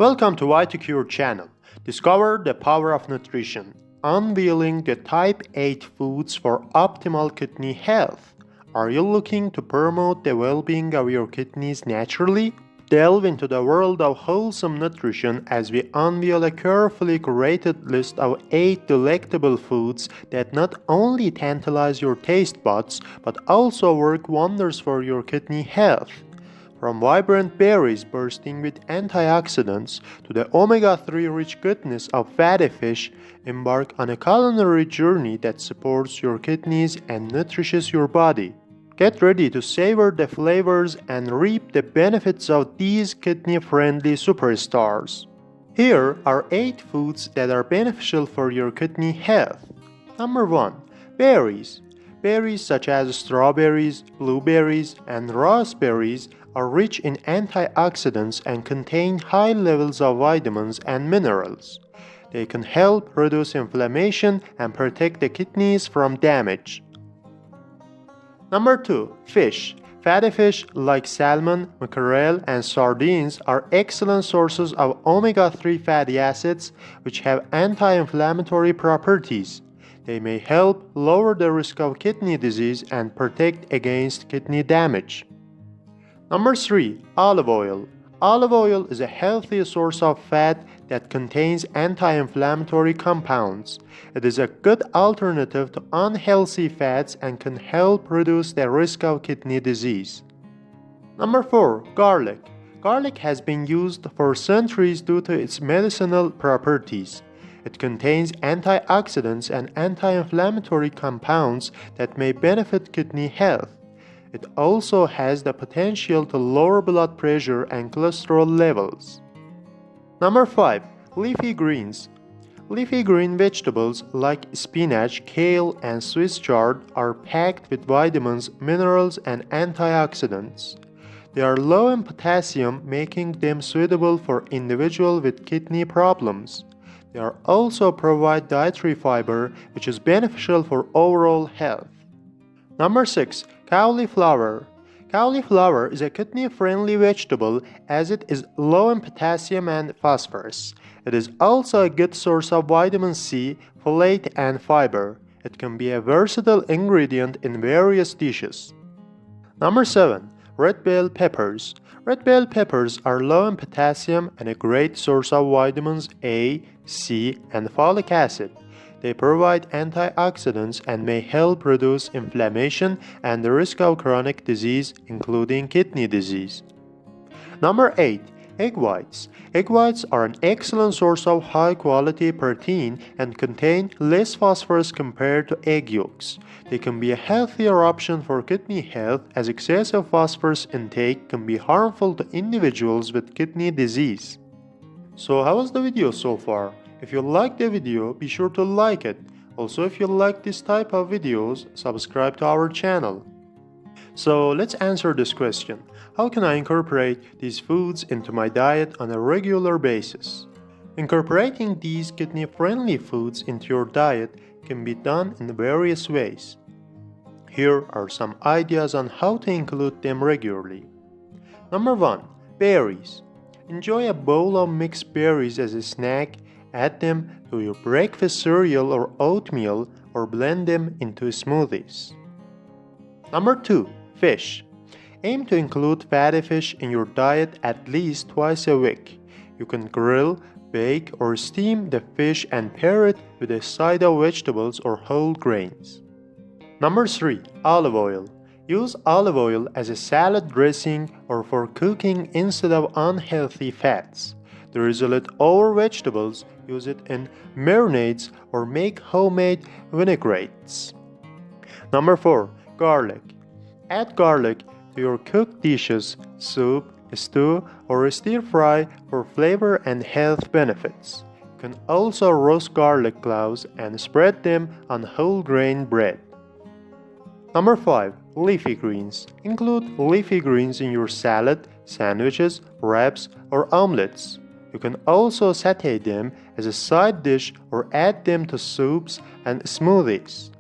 Welcome to Why to Cure channel. Discover the power of nutrition, unveiling the type 8 foods for optimal kidney health. Are you looking to promote the well-being of your kidneys naturally? Delve into the world of wholesome nutrition as we unveil a carefully curated list of 8 delectable foods that not only tantalize your taste buds but also work wonders for your kidney health. From vibrant berries bursting with antioxidants to the omega-3 rich goodness of fatty fish, embark on a culinary journey that supports your kidneys and nourishes your body. Get ready to savor the flavors and reap the benefits of these kidney-friendly superstars. Here are 8 foods that are beneficial for your kidney health. Number 1. Berries. Berries such as strawberries, blueberries, and raspberries are rich in antioxidants and contain high levels of vitamins and minerals. They can help reduce inflammation and protect the kidneys from damage. Number 2. Fish. Fatty fish like salmon, mackerel, and sardines are excellent sources of omega-3 fatty acids which have anti-inflammatory properties. They may help lower the risk of kidney disease and protect against kidney damage. Number 3. Olive oil. Olive oil is a healthy source of fat that contains anti-inflammatory compounds. It is a good alternative to unhealthy fats and can help reduce the risk of kidney disease. Number 4. Garlic. Garlic has been used for centuries due to its medicinal properties. It contains antioxidants and anti-inflammatory compounds that may benefit kidney health. It also has the potential to lower blood pressure and cholesterol levels. Number 5. Leafy greens. Leafy green vegetables like spinach, kale, and Swiss chard are packed with vitamins, minerals, and antioxidants. They are low in potassium, making them suitable for individuals with kidney problems. They also provide dietary fiber, which is beneficial for overall health. Number 6. Cauliflower. Cauliflower is a kidney-friendly vegetable as it is low in potassium and phosphorus. It is also a good source of vitamin C, folate, and fiber. It can be a versatile ingredient in various dishes. Number 7. Red bell peppers. Red bell peppers are low in potassium and a great source of vitamins A, C, and folic acid. They provide antioxidants and may help reduce inflammation and the risk of chronic disease, including kidney disease. Number 8. Egg whites. Egg whites are an excellent source of high-quality protein and contain less phosphorus compared to egg yolks. They can be a healthier option for kidney health as excessive phosphorus intake can be harmful to individuals with kidney disease. So how was the video so far? If you liked the video, be sure to like it. Also, if you like this type of videos, subscribe to our channel. So let's answer this question. How can I incorporate these foods into my diet on a regular basis? Incorporating these kidney-friendly foods into your diet can be done in various ways. Here are some ideas on how to include them regularly. Number 1. Berries. Enjoy a bowl of mixed berries as a snack. Add them to your breakfast cereal or oatmeal or blend them into smoothies. Number 2. Fish. Aim to include fatty fish in your diet at least twice a week. You can grill, bake, or steam the fish and pair it with a side of vegetables or whole grains. Number 3. Olive oil. Use olive oil as a salad dressing or for cooking instead of unhealthy fats. To resolve over vegetables, use it in marinades or make homemade vinaigrettes. Number 4. Garlic. Add garlic to your cooked dishes, soup, stew, or stir-fry for flavor and health benefits. You can also roast garlic cloves and spread them on whole grain bread. Number 5. Leafy greens. Include leafy greens in your salad, sandwiches, wraps, or omelets. You can also sauté them as a side dish or add them to soups and smoothies.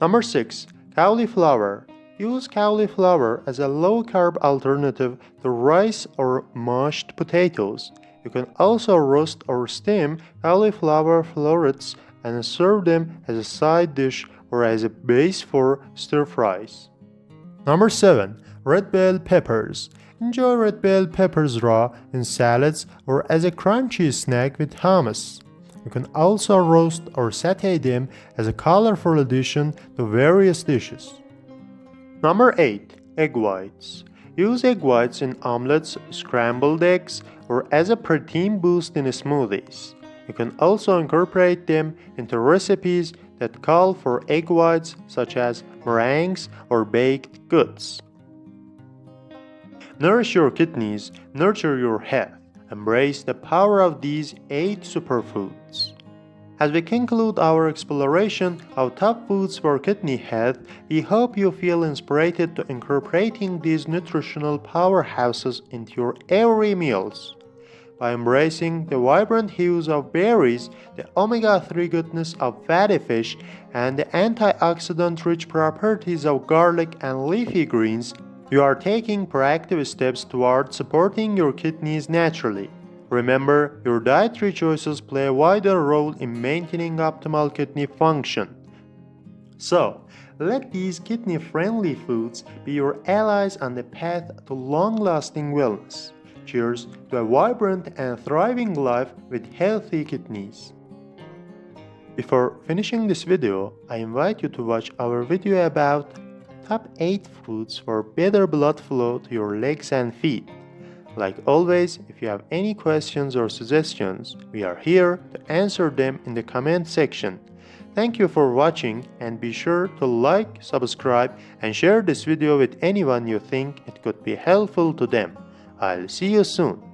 Number 6. Cauliflower. Use cauliflower as a low-carb alternative to rice or mashed potatoes. You can also roast or steam cauliflower florets and serve them as a side dish or as a base for stir fries. Number 7. Red bell peppers. Enjoy red bell peppers raw in salads or as a crunchy snack with hummus. You can also roast or sauté them as a colorful addition to various dishes. Number 8. Egg whites. Use egg whites in omelets, scrambled eggs, or as a protein boost in smoothies. You can also incorporate them into recipes that call for egg whites such as meringues or baked goods. Nourish your kidneys, nurture your health. Embrace the power of these 8 superfoods. As we conclude our exploration of top foods for kidney health, we hope you feel inspired to incorporating these nutritional powerhouses into your every meals. By embracing the vibrant hues of berries, the omega-3 goodness of fatty fish, and the antioxidant-rich properties of garlic and leafy greens, you are taking proactive steps toward supporting your kidneys naturally. Remember, your dietary choices play a vital role in maintaining optimal kidney function. So, let these kidney-friendly foods be your allies on the path to long-lasting wellness. Cheers to a vibrant and thriving life with healthy kidneys. Before finishing this video, I invite you to watch our video about Top 8 foods for better blood flow to your legs and feet. Like always, if you have any questions or suggestions, we are here to answer them in the comment section. Thank you for watching and be sure to like, subscribe and share this video with anyone you think it could be helpful to them. I'll see you soon.